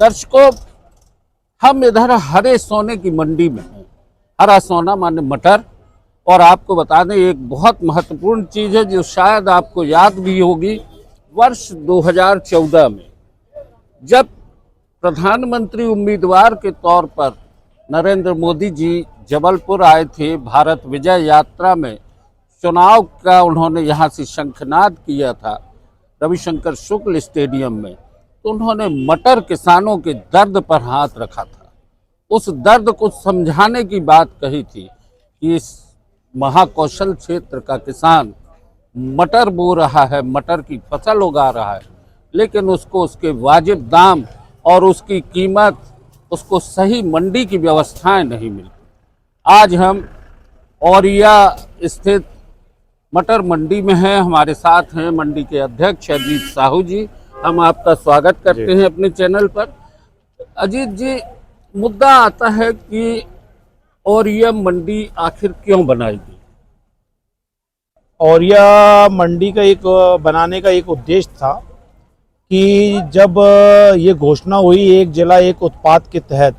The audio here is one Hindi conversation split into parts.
दर्शकों, हम इधर हरे सोने की मंडी में हैं। हरा सोना माने मटर। और आपको बता दें, एक बहुत महत्वपूर्ण चीज़ है जो शायद आपको याद भी होगी। वर्ष 2014 में जब प्रधानमंत्री उम्मीदवार के तौर पर नरेंद्र मोदी जी जबलपुर आए थे, भारत विजय यात्रा में चुनाव का उन्होंने यहाँ से शंखनाद किया था रविशंकर शुक्ल स्टेडियम में, तो उन्होंने मटर किसानों के दर्द पर हाथ रखा था। उस दर्द को समझाने की बात कही थी कि इस महाकौशल क्षेत्र का किसान मटर बो रहा है, मटर की फसल उगा रहा है, लेकिन उसको उसके वाजिब दाम और उसकी कीमत, उसको सही मंडी की व्यवस्थाएं नहीं मिलती। आज हम औरिया स्थित मटर मंडी में हैं। हमारे साथ हैं मंडी के अध्यक्ष अजीत साहू जी। हम आपका स्वागत करते हैं अपने चैनल पर। अजीत जी, मुद्दा आता है कि औरिया मंडी आखिर क्यों बनाई गई? औरिया मंडी का एक बनाने का एक उद्देश्य था कि जब ये घोषणा हुई एक जिला एक उत्पाद के तहत,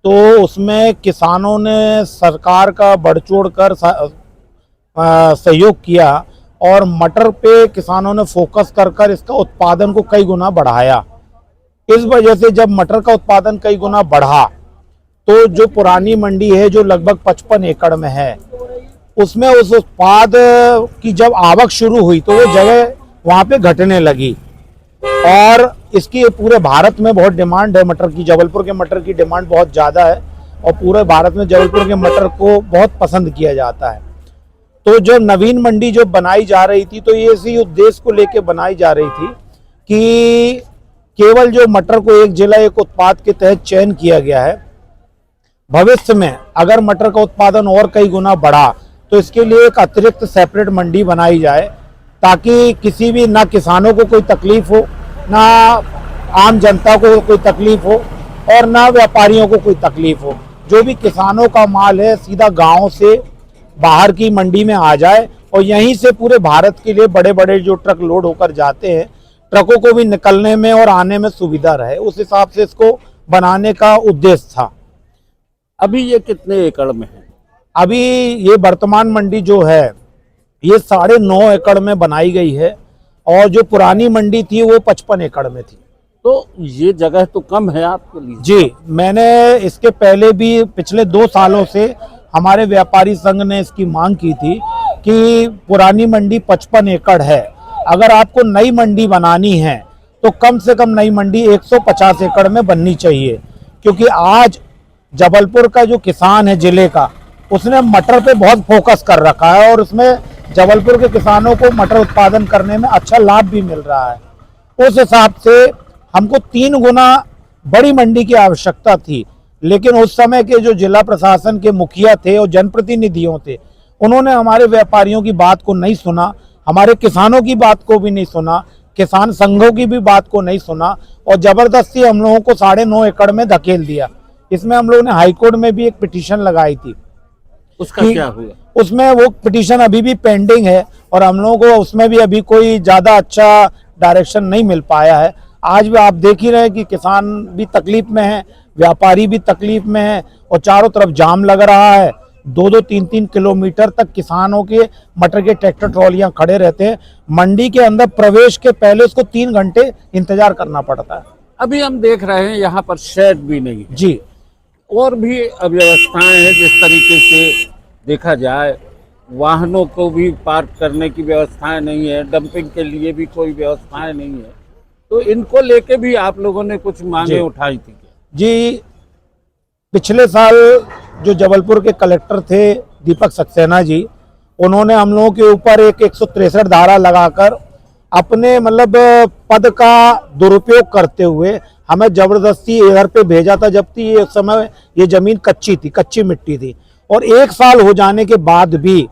तो उसमें किसानों ने सरकार का बढ़-चढ़ कर सहयोग किया और मटर पे किसानों ने फोकस कर इसका उत्पादन को कई गुना बढ़ाया। इस वजह से जब मटर का उत्पादन कई गुना बढ़ा, तो जो पुरानी मंडी है जो लगभग 55 एकड़ में है, उसमें उस उत्पाद की जब आवक शुरू हुई तो वो जगह वहाँ पे घटने लगी। और इसकी पूरे भारत में बहुत डिमांड है मटर की। जबलपुर के मटर की डिमांड बहुत ज़्यादा है और पूरे भारत में जबलपुर के मटर को बहुत पसंद किया जाता है। तो जो नवीन मंडी जो बनाई जा रही थी, तो ये इसी उद्देश्य को लेकर बनाई जा रही थी कि केवल जो मटर को एक जिला एक उत्पाद के तहत चयन किया गया है, भविष्य में अगर मटर का उत्पादन और कई गुना बढ़ा तो इसके लिए एक अतिरिक्त सेपरेट मंडी बनाई जाए, ताकि किसी भी ना किसानों को कोई तकलीफ हो, ना आम जनता को कोई तकलीफ हो और ना व्यापारियों को कोई तकलीफ हो। जो भी किसानों का माल है सीधा गांव से बाहर की मंडी में आ जाए और यहीं से पूरे भारत के लिए बड़े बड़े जो ट्रक लोड होकर जाते हैं, ट्रकों को भी निकलने में और आने में सुविधा रहे। उस हिसाब से इसको बनाने का उद्देश्य था। अभी ये कितने एकड़ में है? अभी ये वर्तमान मंडी जो है ये 9.5 एकड़ में बनाई गई है और जो पुरानी मंडी थी वो 55 एकड़ में थी। तो ये जगह तो कम है आपके लिए। जी, मैंने इसके पहले भी पिछले 2 सालों से हमारे व्यापारी संघ ने इसकी मांग की थी कि पुरानी मंडी 55 एकड़ है, अगर आपको नई मंडी बनानी है तो कम से कम नई मंडी 150 एकड़ में बननी चाहिए। क्योंकि आज जबलपुर का जो किसान है जिले का, उसने मटर पे बहुत फोकस कर रखा है और उसमें जबलपुर के किसानों को मटर उत्पादन करने में अच्छा लाभ भी मिल रहा है। उस हिसाब से हमको 3 गुना बड़ी मंडी की आवश्यकता थी, लेकिन उस समय के जो जिला प्रशासन के मुखिया थे और जनप्रतिनिधियों थे, उन्होंने हमारे व्यापारियों की बात को नहीं सुना, हमारे किसानों की बात को भी नहीं सुना, किसान संघों की भी बात को नहीं सुना और जबरदस्ती हम लोगों को 9.5 एकड़ में धकेल दिया। इसमें हम लोगों ने हाईकोर्ट में भी एक पिटीशन लगाई थी। उसका क्या हुआ? उसमें वो पिटीशन अभी भी पेंडिंग है और हम लोगों को उसमें भी अभी कोई ज़्यादा अच्छा डायरेक्शन नहीं मिल पाया है। आज भी आप देख ही रहे हैं कि किसान भी तकलीफ में है, व्यापारी भी तकलीफ में है और चारों तरफ जाम लग रहा है। 2-2, 3-3 किलोमीटर तक किसानों के मटर के ट्रैक्टर ट्रॉलियां खड़े रहते हैं। मंडी के अंदर प्रवेश के पहले उसको 3 घंटे इंतजार करना पड़ता है। अभी हम देख रहे हैं यहाँ पर शेड भी नहीं है। जी, और भी अव्यवस्थाएं हैं। जिस तरीके से देखा जाए, वाहनों को भी पार्क करने की व्यवस्थाएं नहीं है, डंपिंग के लिए भी कोई व्यवस्थाएं नहीं है। तो इनको लेके भी आप लोगों ने कुछ मांगे उठाई थी क्या? जी, पिछले साल जो जबलपुर के कलेक्टर थे दीपक सक्सेना जी, उन्होंने हम लोगों के ऊपर एक 163 धारा लगाकर अपने पद का दुरुपयोग करते हुए हमें जबरदस्ती इधर पे भेजा था, जबकि ये समय ये जमीन कच्ची थी, कच्ची मिट्टी थी। और 1 साल हो जाने के बाद भी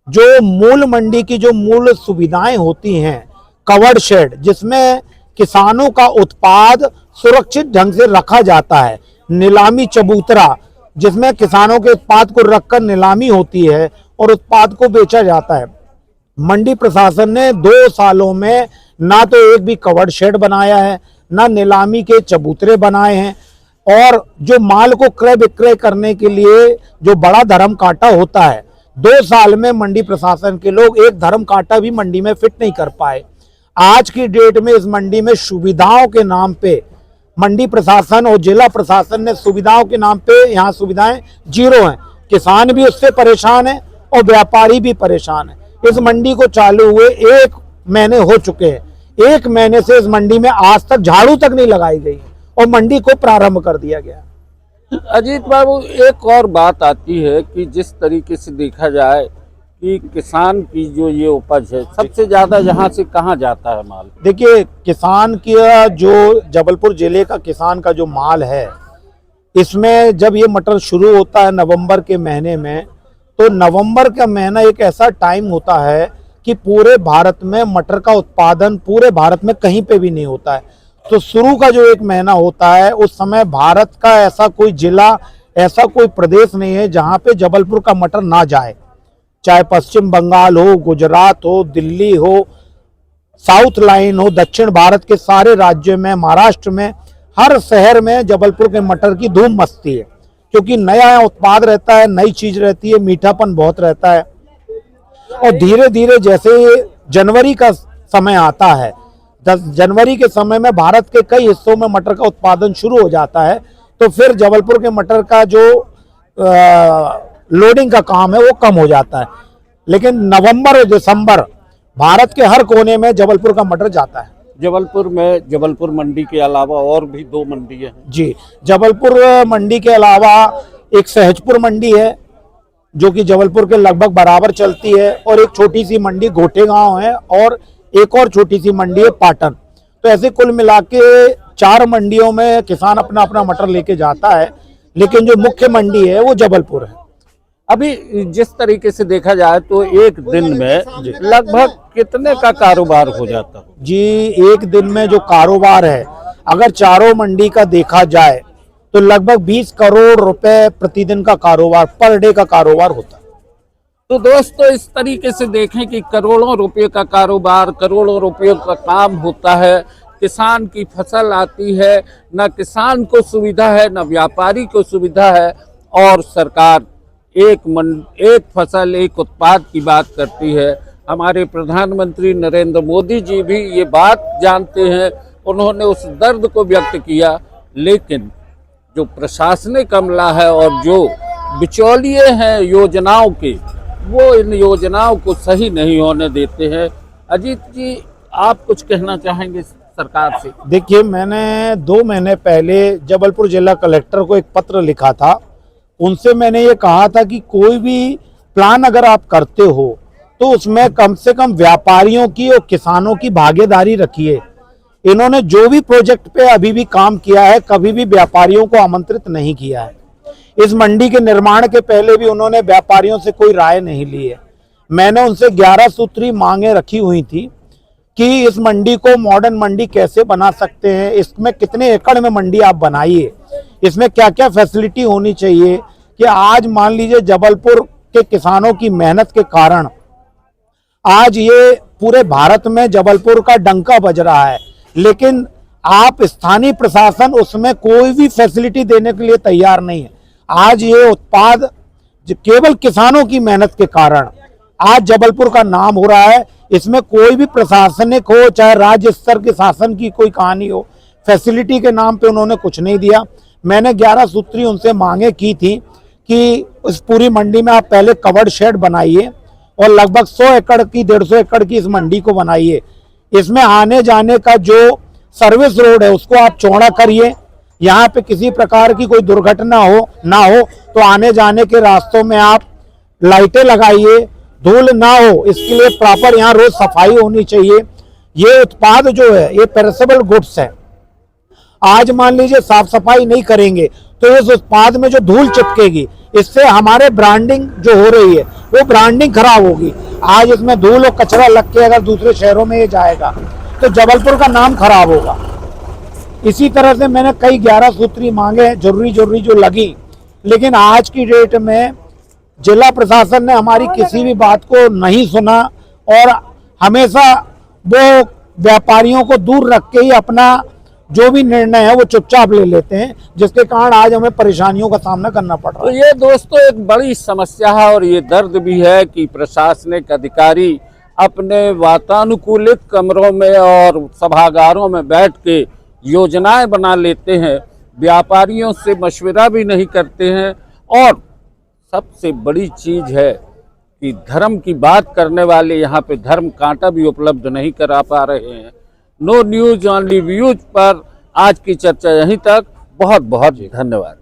जो मूल मंडी की जो मूल सुविधाएं होती हैं, कवर्ड शेड जिसमें किसानों का उत्पाद सुरक्षित ढंग से रखा जाता है, नीलामी चबूतरा जिसमें किसानों के उत्पाद को रखकर नीलामी होती है और उत्पाद को बेचा जाता है, मंडी प्रशासन ने 2 सालों में ना तो एक भी कवर्ड शेड बनाया है, ना नीलामी के चबूतरे बनाए हैं, और जो माल को क्रय विक्रय करने के लिए जो बड़ा धर्म कांटा होता है, 2 साल में मंडी प्रशासन के लोग एक धर्म कांटा भी मंडी में फिट नहीं कर पाए। आज की डेट में इस मंडी में सुविधाओं के नाम पे मंडी प्रशासन और जिला प्रशासन ने सुविधाओं के नाम पे यहाँ सुविधाएं जीरो हैं। किसान भी उससे परेशान है और व्यापारी भी परेशान है। इस मंडी को चालू हुए 1 महीने हो चुके हैं, 1 महीने से इस मंडी में आज तक झाड़ू तक नहीं लगाई गई और मंडी को प्रारंभ कर दिया गया। अजीत बाबू, एक और बात आती है कि जिस तरीके से देखा जाए कि किसान की जो ये उपज है, सबसे ज्यादा यहाँ से कहाँ जाता है माल? देखिए, किसान की जो जबलपुर जिले का किसान का जो माल है, इसमें जब ये मटर शुरू होता है नवंबर के महीने में, तो नवंबर का महीना एक ऐसा टाइम होता है कि पूरे भारत में मटर का उत्पादन पूरे भारत में कहीं पे भी नहीं होता है। तो शुरू का जो एक महीना होता है, उस समय भारत का ऐसा कोई जिला, ऐसा कोई प्रदेश नहीं है जहाँ पे जबलपुर का मटर ना जाए। चाहे पश्चिम बंगाल हो, गुजरात हो, दिल्ली हो, साउथ लाइन हो, दक्षिण भारत के सारे राज्यों में, महाराष्ट्र में, हर शहर में जबलपुर के मटर की धूम मचती है, क्योंकि नया उत्पाद रहता है, नई चीज रहती है, मीठापन बहुत रहता है। और धीरे धीरे जैसे जनवरी का समय आता है, 10 जनवरी के समय में भारत के कई हिस्सों में मटर का उत्पादन शुरू हो जाता है, तो फिर जबलपुर के मटर का जो लोडिंग का काम है वो कम हो जाता है। लेकिन नवंबर और दिसंबर भारत के हर कोने में जबलपुर का मटर जाता है। जबलपुर में जबलपुर मंडी के अलावा और भी 2 मंडियां हैं जी। जबलपुर मंडी के अलावा एक सहजपुर मंडी है जो कि जबलपुर के लगभग बराबर चलती है, और एक छोटी सी मंडी घोटे गांव है, और एक और छोटी सी मंडी है पाटन। तो ऐसे कुल मिला के 4 मंडियों में किसान अपना अपना मटर लेके जाता है, लेकिन जो मुख्य मंडी है वो जबलपुर है। अभी जिस तरीके से देखा जाए तो एक दिन में लगभग कितने का कारोबार हो जाता है? जी, एक दिन में जो कारोबार है, अगर चारों मंडी का देखा जाए तो लगभग 20 करोड़ रुपए प्रतिदिन का कारोबार, पर डे का कारोबार होता है। तो दोस्तों, इस तरीके से देखें कि करोड़ों रुपए का कारोबार, करोड़ों रुपयों का काम होता है। किसान की फसल आती है, न किसान को सुविधा है, न व्यापारी को सुविधा है, और सरकार एक फसल एक उत्पाद की बात करती है। हमारे प्रधानमंत्री नरेंद्र मोदी जी भी ये बात जानते हैं, उन्होंने उस दर्द को व्यक्त किया, लेकिन जो प्रशासनिक अमला है और जो बिचौलिए हैं योजनाओं के, वो इन योजनाओं को सही नहीं होने देते हैं। अजीत जी, आप कुछ कहना चाहेंगे सरकार से? देखिए, मैंने 2 महीने पहले जबलपुर जिला कलेक्टर को एक पत्र लिखा था। उनसे मैंने ये कहा था कि कोई भी प्लान अगर आप करते हो तो उसमें कम से कम व्यापारियों की और किसानों की भागीदारी रखिए। इन्होंने जो भी प्रोजेक्ट पे अभी भी काम किया है, कभी भी व्यापारियों को आमंत्रित नहीं किया है। इस मंडी के निर्माण के पहले भी उन्होंने व्यापारियों से कोई राय नहीं ली है। मैंने उनसे 11 सूत्री मांगे रखी हुई थी कि इस मंडी को मॉडर्न मंडी कैसे बना सकते हैं, इसमें कितने एकड़ में मंडी आप बनाइए, इसमें क्या क्या फैसिलिटी होनी चाहिए। कि आज मान लीजिए जबलपुर के किसानों की मेहनत के कारण आज ये पूरे भारत में जबलपुर का डंका बज रहा है, लेकिन आप स्थानीय प्रशासन उसमें कोई भी फैसिलिटी देने के लिए तैयार नहीं है। आज ये उत्पाद केवल किसानों की मेहनत के कारण आज जबलपुर का नाम हो रहा है। इसमें कोई भी प्रशासनिक हो, चाहे राज्य स्तर के शासन की कोई कहानी हो, फैसिलिटी के नाम पे उन्होंने कुछ नहीं दिया। मैंने 11 सूत्री उनसे मांगे की थी कि उस पूरी मंडी में आप पहले कवर्ड शेड बनाइए और लगभग 100 एकड़ की 150 एकड़ की इस मंडी को बनाइए। इसमें आने जाने का जो सर्विस रोड है उसको आप चौड़ा करिए, यहाँ पे किसी प्रकार की कोई दुर्घटना ना हो, तो आने जाने के रास्तों में आप लाइटें लगाइए, धूल ना हो, इसके लिए प्रॉपर यहाँ रोज सफाई होनी चाहिए। ये उत्पाद जो है ये पेरिसेबल गुड्स है। आज मान लीजिए साफ सफाई नहीं करेंगे तो इस उत्पाद में जो धूल चिपकेगी, इससे हमारे ब्रांडिंग जो हो रही है वो ब्रांडिंग खराब होगी। आज इसमें धूल और कचरा लग के अगर दूसरे शहरों में ये जाएगा तो जबलपुर का नाम खराब होगा। इसी तरह से मैंने कई 11 सूत्री मांगे जरूरी जो लगी, लेकिन आज की डेट में जिला प्रशासन ने हमारी किसी भी बात को नहीं सुना और हमेशा वो व्यापारियों को दूर रख के ही अपना जो भी निर्णय है वो चुपचाप ले लेते हैं, जिसके कारण आज हमें परेशानियों का सामना करना पड़ रहा तो है। ये दोस्तों एक बड़ी समस्या है और ये दर्द भी है कि प्रशासनिक अधिकारी अपने वातानुकूलित कमरों में और सभागारों में बैठ के योजनाएं बना लेते हैं, व्यापारियों से मशवरा भी नहीं करते हैं। और सबसे बड़ी चीज है कि धर्म की बात करने वाले यहाँ पे धर्म कांटा भी उपलब्ध नहीं करा पा रहे हैं। नो न्यूज ओनली व्यूज पर आज की चर्चा यहीं तक। बहुत बहुत धन्यवाद।